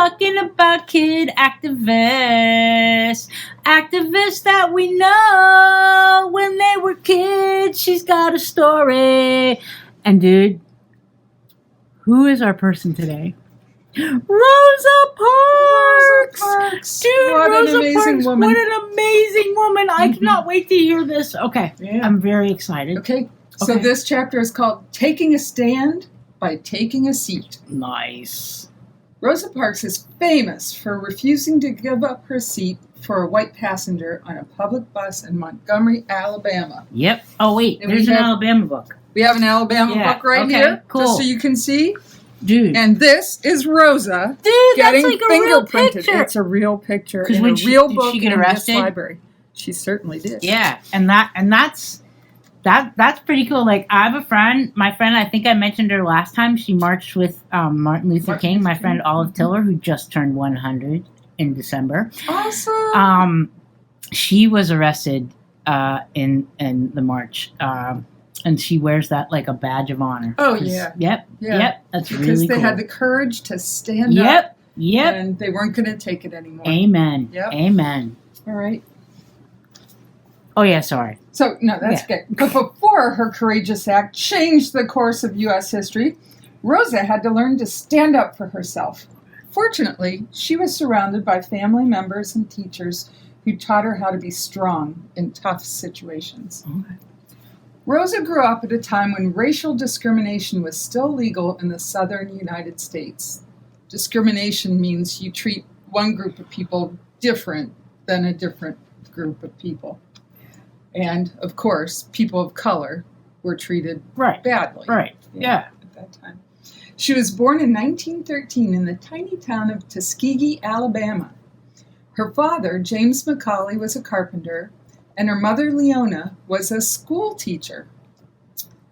talking about kid activists. Activists that we know when they were kids. She's got a story. And dude, who is our person today? Rosa Parks! Dude, what Rosa an amazing Parks, woman. what an amazing woman. I cannot wait to hear this. Okay, Yeah. I'm very excited. Okay, so this chapter is called Taking a Stand by Taking a Seat. Nice. Rosa Parks is famous for refusing to give up her seat for a white passenger on a public bus in Montgomery, Alabama. Yep. Oh, wait, And there's an Alabama book. We have an Alabama book right here, cool. just so you can see. Dude. And this is Rosa that's getting like a real fingerprinted. picture. It's a real picture in when a real did book she get in arrested? this library. She certainly did. Yeah, and that's pretty cool. Like, I have a friend, my friend, I think I mentioned her last time. She marched with Martin Luther King. My friend Olive Tiller, who just turned 100 in December. Awesome. She was arrested in the march. And she wears that like a badge of honor. Oh, yeah. Yep. Yeah. Yep. That's because really cool. they had the courage to stand up. Yep. Yep. And they weren't going to take it anymore. Amen. Yep. Amen. All right. Oh, yeah, sorry. So, no, that's good. But before her courageous act changed the course of U.S. history, Rosa had to learn to stand up for herself. Fortunately, she was surrounded by family members and teachers who taught her how to be strong in tough situations. Okay. Rosa grew up at a time when racial discrimination was still legal in the southern United States. Discrimination means you treat one group of people different than a different group of people. And, of course, people of color were treated badly. Right, yeah. At that time. She was born in 1913 in the tiny town of Tuskegee, Alabama. Her father, James McCauley, was a carpenter, and her mother, Leona, was a school teacher.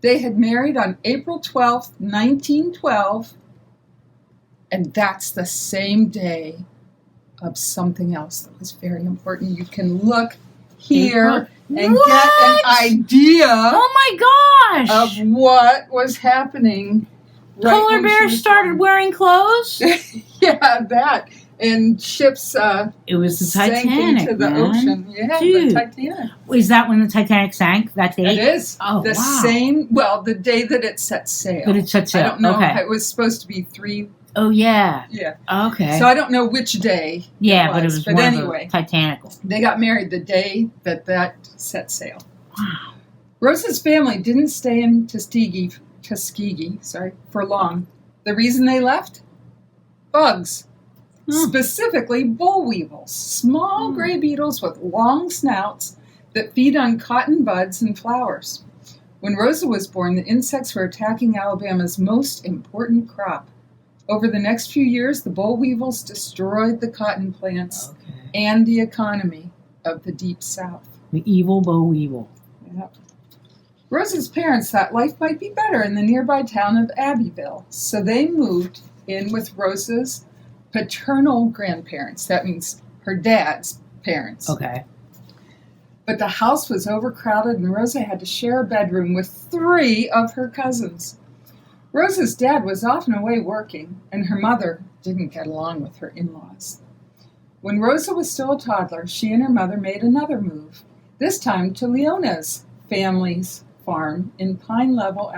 They had married on April 12th, 1912, and that's the same day of something else that was very important. You can look here and get an idea oh my gosh! of what was happening. Polar bears started wearing clothes? Yeah, that. And ships it was the sank Titanic, into the ocean. Yeah, Dude. the Titanic. Is that when the Titanic sank, that day? It is. Oh, the wow. same, well, the day that it set sail. That it set sail. I don't know Okay. if it was supposed to be 3. Oh, yeah. Yeah. Okay. So I don't know which day. Yeah, but it was one anyway, of the Titanical. They got married the day that set sail. Wow. Rosa's family didn't stay in Tuskegee, for long. The reason they left? Bugs. Specifically boll weevils, small gray beetles with long snouts that feed on cotton buds and flowers. When Rosa was born, the insects were attacking Alabama's most important crop. Over the next few years, the boll weevils destroyed the cotton plants and the economy of the Deep South. The evil boll weevil. Yep. Rosa's parents thought life might be better in the nearby town of Abbeville, so they moved in with Rosa's paternal grandparents. That means her dad's parents. Okay. But the house was overcrowded and Rosa had to share a bedroom with 3 of her cousins. Rosa's dad was often away working, and her mother didn't get along with her in-laws. When Rosa was still a toddler, she and her mother made another move, this time to Leona's family's farm in Pine Level,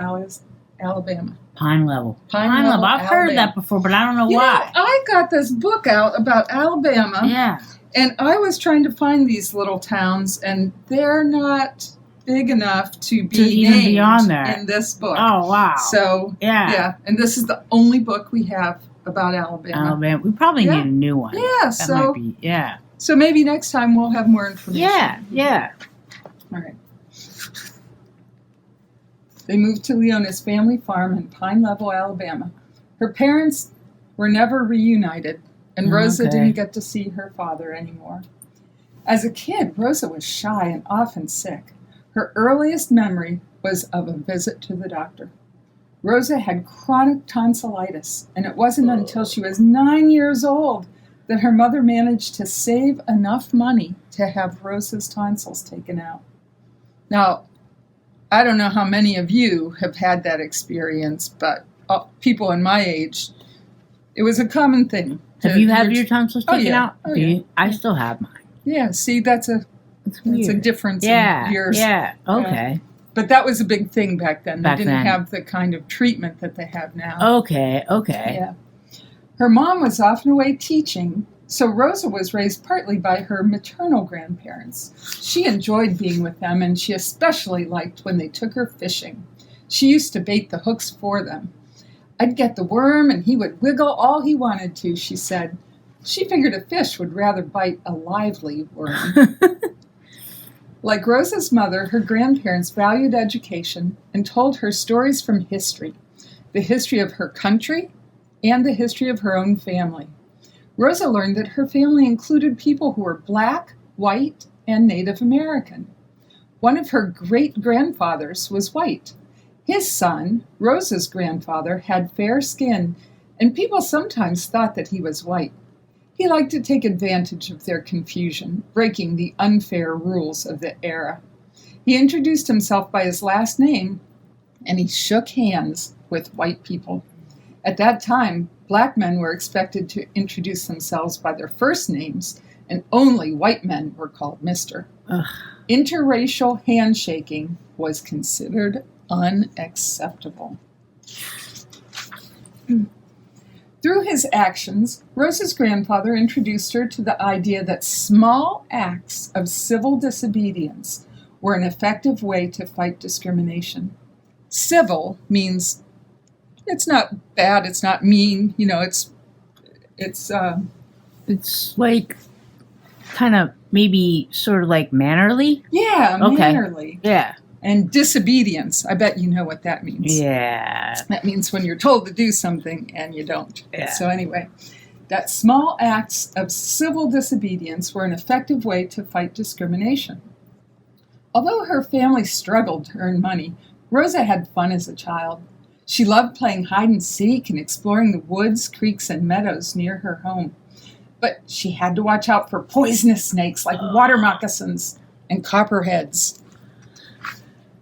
Alabama. Pine Level. Pine Level, I've heard that before, but I don't know why. I got this book out about Alabama. Yeah. And I was trying to find these little towns, and they're not big enough to be even named be on there in this book. Oh, wow. So, yeah. And this is the only book we have about Alabama. We probably need a new one. Yeah, that might be, yeah. So maybe next time we'll have more information. Yeah. All right. They moved to Leona's family farm in Pine Level, Alabama. Her parents were never reunited, and Rosa didn't get to see her father anymore. As a kid, Rosa was shy and often sick. Her earliest memory was of a visit to the doctor. Rosa had chronic tonsillitis, and it wasn't until she was 9 years old that her mother managed to save enough money to have Rosa's tonsils taken out. Now, I don't know how many of you have had that experience, but people in my age, it was a common thing Have you had your tonsils taken out? Oh, Do yeah. you? I still have mine. Yeah, see, that's a difference in years. Yeah, okay. But that was a big thing back then. Back they didn't then. have the kind of treatment that they have now. Okay. Yeah. Her mom was often away teaching, so Rosa was raised partly by her maternal grandparents. She enjoyed being with them, and she especially liked when they took her fishing. She used to bait the hooks for them. I'd get the worm, and he would wiggle all he wanted to, she said. She figured a fish would rather bite a lively worm. Like Rosa's mother, her grandparents valued education and told her stories from history, the history of her country and the history of her own family. Rosa learned that her family included people who were Black, white, and Native American. One of her great-grandfathers was white. His son, Rosa's grandfather, had fair skin, and people sometimes thought that he was white. He liked to take advantage of their confusion, breaking the unfair rules of the era. He introduced himself by his last name, and he shook hands with white people. At that time, Black men were expected to introduce themselves by their first names, and only white men were called Mr. Ugh. Interracial handshaking was considered unacceptable. Through his actions, Rosa's grandfather introduced her to the idea that small acts of civil disobedience were an effective way to fight discrimination. Civil means it's not bad, it's not mean, it's like kind of maybe sort of like mannerly. Yeah, okay. Mannerly. Yeah. And disobedience, I bet you know what that means. Yeah. That means when you're told to do something and you don't. Yeah. So anyway, that small acts of civil disobedience were an effective way to fight discrimination. Although her family struggled to earn money, Rosa had fun as a child. She loved playing hide and seek and exploring the woods, creeks, and meadows near her home. But she had to watch out for poisonous snakes like water moccasins and copperheads.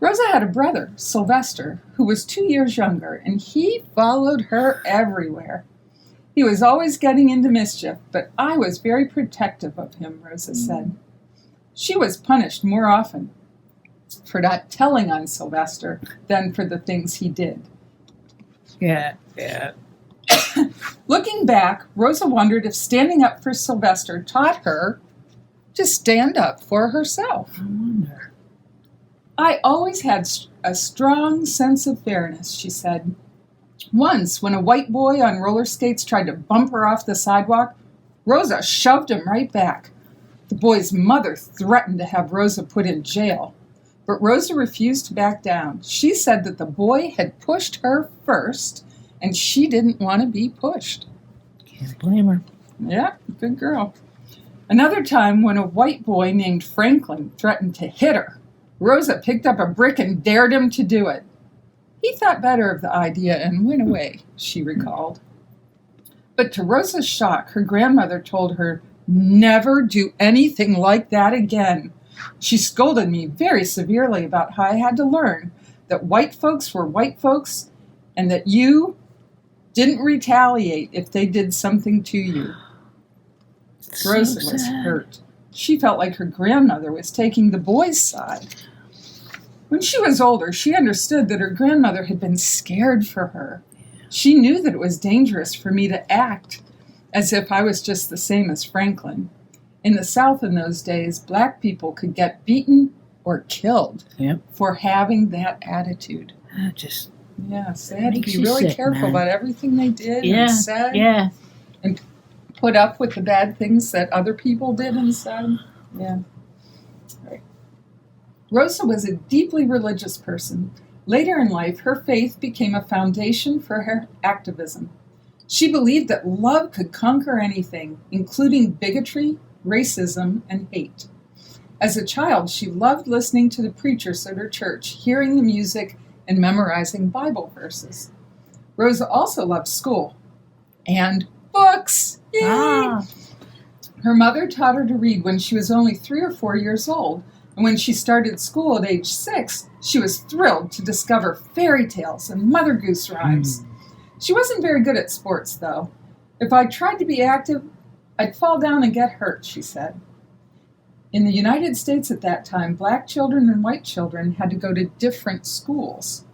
Rosa had a brother, Sylvester, who was 2 years younger, and he followed her everywhere. He was always getting into mischief, but I was very protective of him, Rosa said. She was punished more often for not telling on Sylvester than for the things he did. Yeah. Looking back, Rosa wondered if standing up for Sylvester taught her to stand up for herself. I wonder. I always had a strong sense of fairness, she said. Once, when a white boy on roller skates tried to bump her off the sidewalk, Rosa shoved him right back. The boy's mother threatened to have Rosa put in jail, but Rosa refused to back down. She said that the boy had pushed her first, and she didn't want to be pushed. Can't blame her. Yeah, good girl. Another time, when a white boy named Franklin threatened to hit her, Rosa picked up a brick and dared him to do it. He thought better of the idea and went away, she recalled. But to Rosa's shock, her grandmother told her, "Never do anything like that again." She scolded me very severely about how I had to learn that white folks were white folks and that you didn't retaliate if they did something to you. Rosa was hurt. She felt like her grandmother was taking the boy's side. When she was older, she understood that her grandmother had been scared for her. She knew that it was dangerous for me to act as if I was just the same as Franklin. In the South in those days, Black people could get beaten or killed for having that attitude. Yes, they had to be really careful about everything they did and said. Yeah. And put up with the bad things that other people did and said. Yeah. Right. Rosa was a deeply religious person. Later in life, her faith became a foundation for her activism. She believed that love could conquer anything, including bigotry, racism, and hate. As a child, she loved listening to the preachers at her church, hearing the music, and memorizing Bible verses. Rosa also loved school and books. Yay! Ah. Her mother taught her to read when she was only 3 or 4 years old, and when she started school at age 6, she was thrilled to discover fairy tales and Mother Goose rhymes. She wasn't very good at sports, though. If I tried to be active, I'd fall down and get hurt, she said. In the United States at that time, black children and white children had to go to different schools.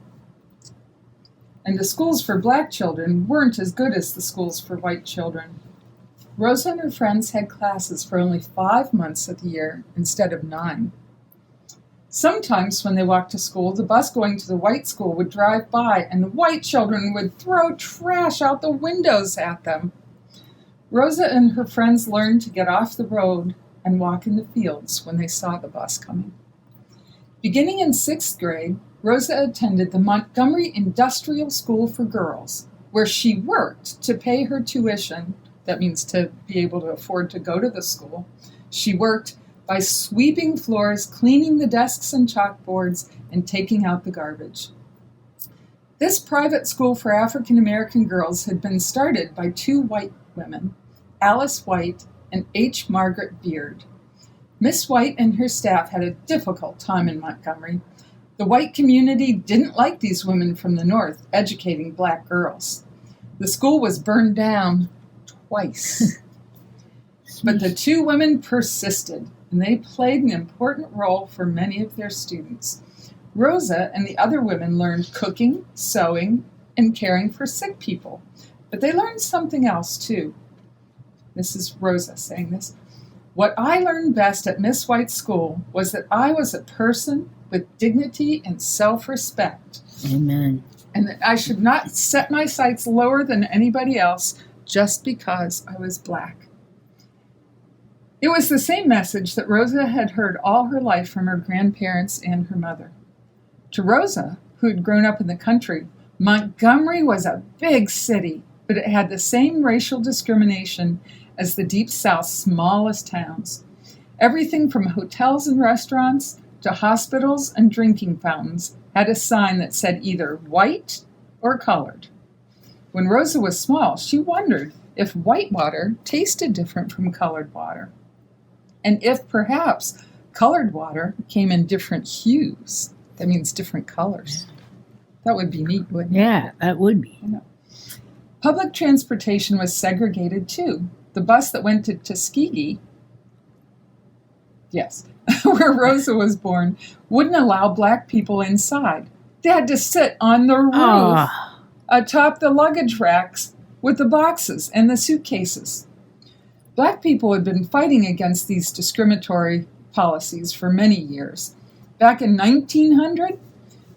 And the schools for black children weren't as good as the schools for white children. Rosa and her friends had classes for only 5 months of the year instead of 9. Sometimes when they walked to school, the bus going to the white school would drive by and the white children would throw trash out the windows at them. Rosa and her friends learned to get off the road and walk in the fields when they saw the bus coming. Beginning in 6th grade, Rosa attended the Montgomery Industrial School for Girls, where she worked to pay her tuition. That means to be able to afford to go to the school. She worked by sweeping floors, cleaning the desks and chalkboards, and taking out the garbage. This private school for African American girls had been started by 2 white women, Alice White and H. Margaret Beard. Miss White and her staff had a difficult time in Montgomery. The white community didn't like these women from the North educating black girls. The school was burned down twice. But the 2 women persisted, and they played an important role for many of their students. Rosa and the other women learned cooking, sewing, and caring for sick people. But they learned something else, too. This is Rosa saying this. What I learned best at Miss White's school was that I was a person with dignity and self-respect. Amen. And that I should not set my sights lower than anybody else just because I was black. It was the same message that Rosa had heard all her life from her grandparents and her mother. To Rosa, who had grown up in the country, Montgomery was a big city, but it had the same racial discrimination as the Deep South's smallest towns. Everything from hotels and restaurants to hospitals and drinking fountains had a sign that said either white or colored. When Rosa was small, she wondered if white water tasted different from colored water, and if perhaps colored water came in different hues. That means different colors. That would be neat, wouldn't it? Yeah, that would be. You know. Public transportation was segregated too. The bus that went to Tuskegee, yes, where Rosa was born, wouldn't allow black people inside. They had to sit on the roof atop the luggage racks with the boxes and the suitcases. Black people had been fighting against these discriminatory policies for many years. Back in 1900,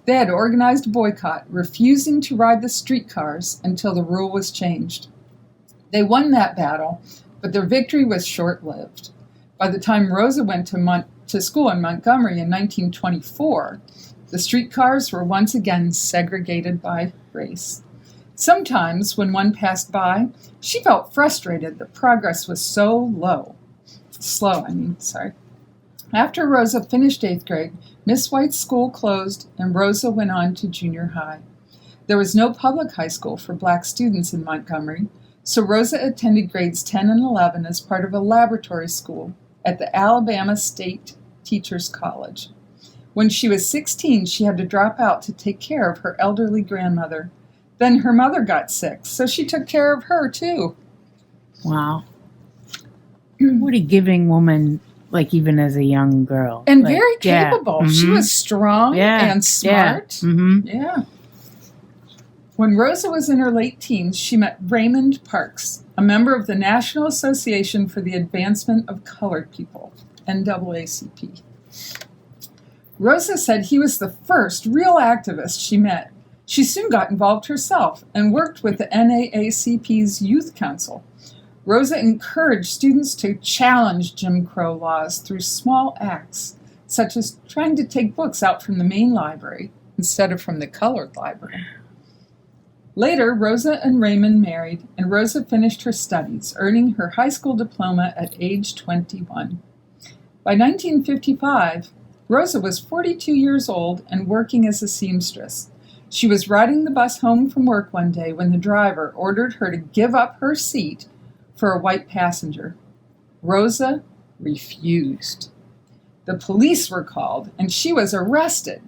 they had organized a boycott, refusing to ride the streetcars until the rule was changed. They won that battle, but their victory was short-lived. By the time Rosa went to school in Montgomery in 1924, the streetcars were once again segregated by race. Sometimes, when one passed by, she felt frustrated that progress was so slow. After Rosa finished 8th grade, Miss White's school closed and Rosa went on to junior high. There was no public high school for black students in Montgomery, so Rosa attended grades 10 and 11 as part of a laboratory school at the Alabama State Teachers College. When she was 16, she had to drop out to take care of her elderly grandmother. Then her mother got sick, so she took care of her too. Wow. What a giving woman, like even as a young girl. And like, very capable. Yeah. She was strong and smart. Yeah. When Rosa was in her late teens, she met Raymond Parks, a member of the National Association for the Advancement of Colored People, NAACP. Rosa said he was the first real activist she met. She soon got involved herself and worked with the NAACP's Youth Council. Rosa encouraged students to challenge Jim Crow laws through small acts, such as trying to take books out from the main library instead of from the colored library. Later, Rosa and Raymond married, and Rosa finished her studies, earning her high school diploma at age 21. By 1955, Rosa was 42 years old and working as a seamstress. She was riding the bus home from work one day when the driver ordered her to give up her seat for a white passenger. Rosa refused. The police were called, and she was arrested.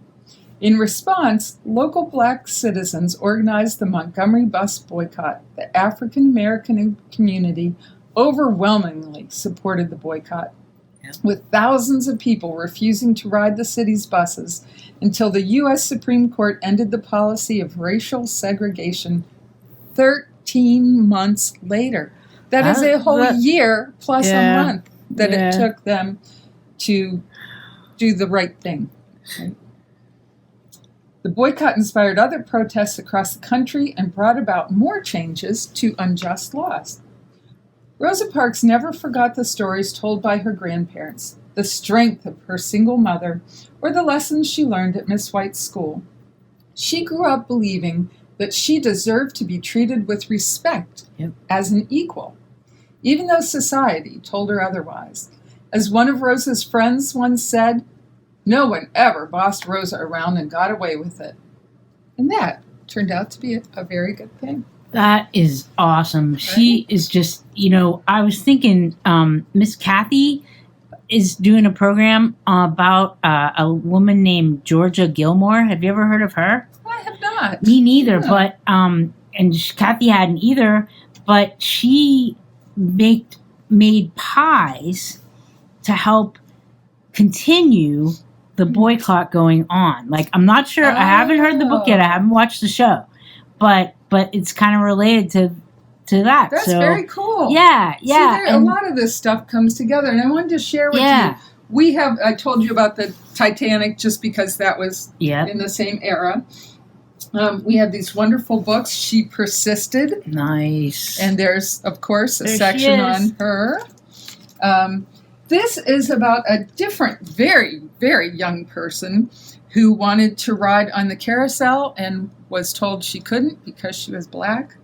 In response, local black citizens organized the Montgomery bus boycott. The African American community overwhelmingly supported the boycott, with thousands of people refusing to ride the city's buses until the U.S. Supreme Court ended the policy of racial segregation 13 months later. That is a whole year plus a month that it took them to do the right thing. Right? The boycott inspired other protests across the country and brought about more changes to unjust laws. Rosa Parks never forgot the stories told by her grandparents, the strength of her single mother, or the lessons she learned at Miss White's school. She grew up believing that she deserved to be treated with respect as an equal, even though society told her otherwise. As one of Rosa's friends once said, "No one ever bossed Rosa around and got away with it." And that turned out to be a very good thing. That is awesome. Right? She is just, I was thinking Miss Kathy is doing a program about a woman named Georgia Gilmore. Have you ever heard of her? I have not. Me neither, but, and Kathy hadn't either, but she made pies to help continue the boycott going on. Like, I'm not sure. I haven't heard the book yet. I haven't watched the show, but it's kind of related to that. That's very cool. Yeah. See, a lot of this stuff comes together, and I wanted to share with you. I told you about the Titanic just because that was in the same era. We have these wonderful books. She Persisted. Nice. And there's, of course, a section on her. This is about a different, very, very young person who wanted to ride on the carousel and was told she couldn't because she was black.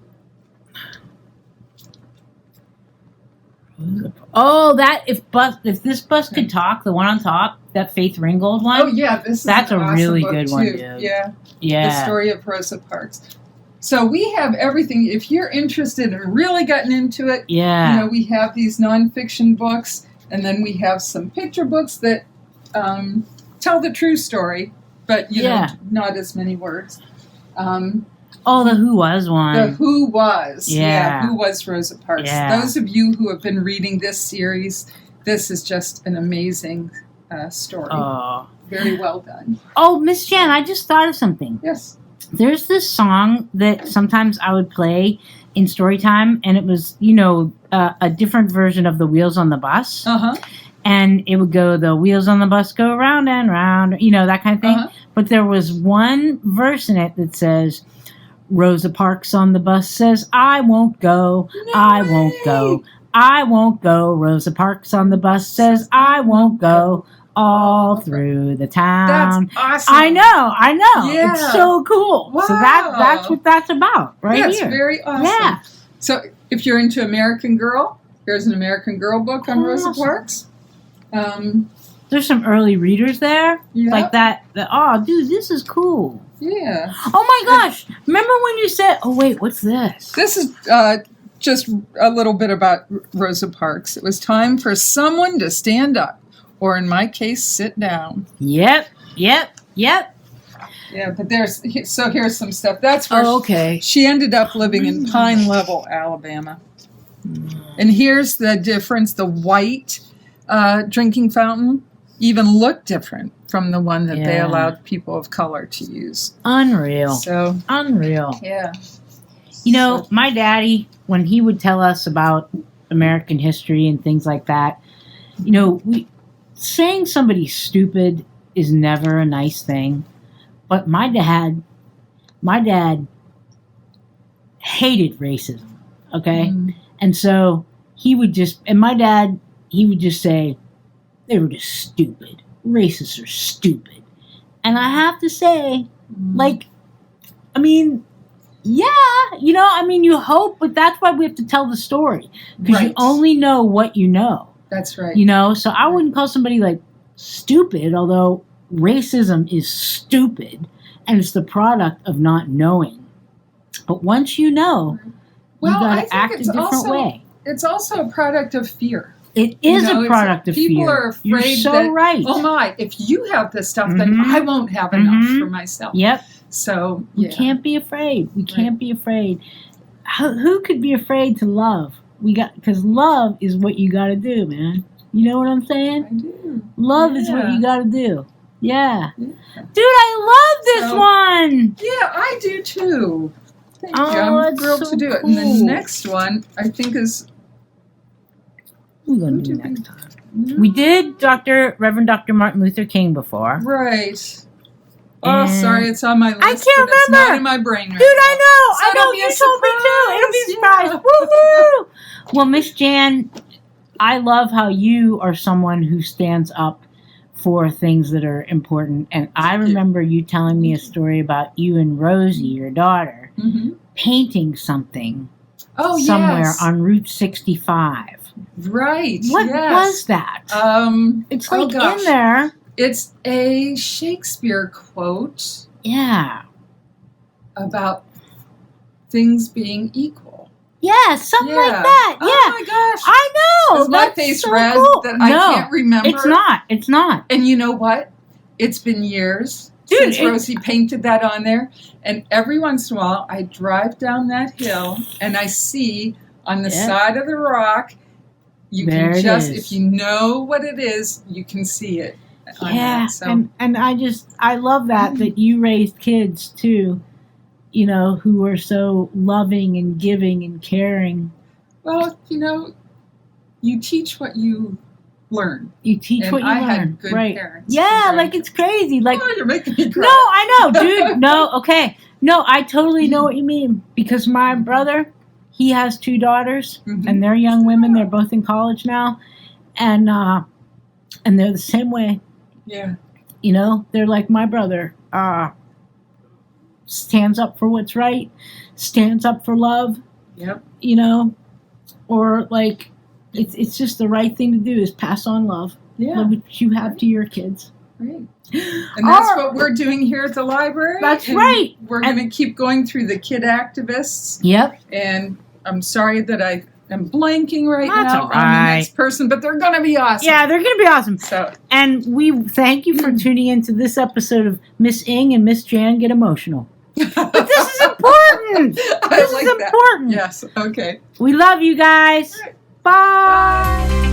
Oh, if this bus could talk, the one on top, that Faith Ringgold one. Oh yeah, that's a really good one, dude. Yeah. The story of Rosa Parks. So we have everything. If you're interested in really getting into it, we have these nonfiction books, and then we have some picture books that tell the true story, but not as many words. The Who Was one. The Who Was. Who Was Rosa Parks. Yeah. Those of you who have been reading this series, this is just an amazing story. Oh. Very well done. Oh, Miss Jan, I just thought of something. Yes. There's this song that sometimes I would play in story time, and it was, a different version of The Wheels on the Bus. Uh-huh. And it would go, the wheels on the bus go round and round, that kind of thing. Uh-huh. But there was one verse in it that says, Rosa Parks on the bus says, I won't go, I won't go, I won't go. Rosa Parks on the bus says, I won't go, all through the town. That's awesome. I know. Yeah. It's so cool. Wow. So that's what that's about right here. That's very awesome. Yeah. So if you're into American Girl, here's an American Girl book on Rosa Parks. There's some early readers there, like that. Oh, dude, this is cool. Yeah. Oh my gosh! Remember when you said, "Oh wait, what's this?" This is just a little bit about Rosa Parks. It was time for someone to stand up, or in my case, sit down. Yep. Yeah, but here's some stuff. That's where she ended up living in Pine Level, Alabama. And here's the difference: the white drinking fountain even looked different from the one that they allowed people of color to use. Unreal. So unreal. Yeah. My daddy, when he would tell us about American history and things like that, saying somebody's stupid is never a nice thing. But my dad hated racism. Okay? Mm. And so he would just say, they were just stupid. Racists are stupid. And I have to say, you hope, but that's why we have to tell the story. Because you only know what you know. That's right. So I wouldn't call somebody stupid, although racism is stupid and it's the product of not knowing. But once you know, you got to act a different way. It's also a product of fear. It is You know, a product of fear. People are You're afraid so that, right. oh my, if you have this stuff, then Mhm. I won't have enough Mhm. for myself. Yep. So, We yeah. can't be afraid. We can't be afraid. Who could be afraid to love? Because love is what you got to do, man. You know what I'm saying? I do. Love is what Yeah. you got to do. Yeah. Yeah. Dude, I love this So- one. Yeah, I do too. Thank you. Oh, I'm that's thrilled so to do it. And the cool. next one, I think, is. We're going Who to do did we- next time. We did Reverend Dr. Martin Luther King before. Right. Oh, And- sorry, it's on my list. I can't but it's not remember. in my brain right Dude, now. I know. So I know. it'll be You a told me too. It'll be a surprise. surprise. Woohoo! Well, Miss Jan, I love how you are someone who stands up for things that are important. And I Thank you. remember you telling me a story about you and Rosie, your daughter, Mm-hmm. painting something Oh, somewhere yes. on Route 65. Right. What yes. was that? It's like gosh. in there. It's a Shakespeare quote Yeah. about things being equal. Yeah, something like Yeah. that. Yeah. Oh my gosh. I know. Is my That's face so red cool. that No, I can't remember? It's not. It's not. And you know what? It's been years Dude, since Rosie painted that on there. And every once in a while, I drive down that hill and I see on the Yeah. side of the rock, you There can it just, is. if you know what it is, you can see it. On Yeah, that. So, and I love that you raised kids too, you know, who are so loving and giving and caring. well, you know, you teach what you learn. You teach And what you I learn, had good right? parents. Yeah, Very like good. it's crazy. Like Oh, you're making me cry. no, I know, dude. No, okay, no, I totally know what you mean because my brother, he has 2 daughters, Mhm. and they're young women. They're both in college now, and they're the same way. Yeah. You know, they're like my brother. Stands up for what's right, stands up for love. Yep. You know, or like it's just the right thing to do is pass on love. Yeah. Love what you have to your kids. Great. And that's what we're doing here at the library. That's and right. We're going to keep going through the kid activists. Yep. And I'm sorry that I am blanking right That's now all on the right. next person, but they're going to be awesome. Yeah, they're gonna be awesome. So, And we thank you for tuning into this episode of Miss Ing and Miss Jan Get Emotional. But this is important. I This like is that. important. Yes. Okay. We love you guys. All right. Bye.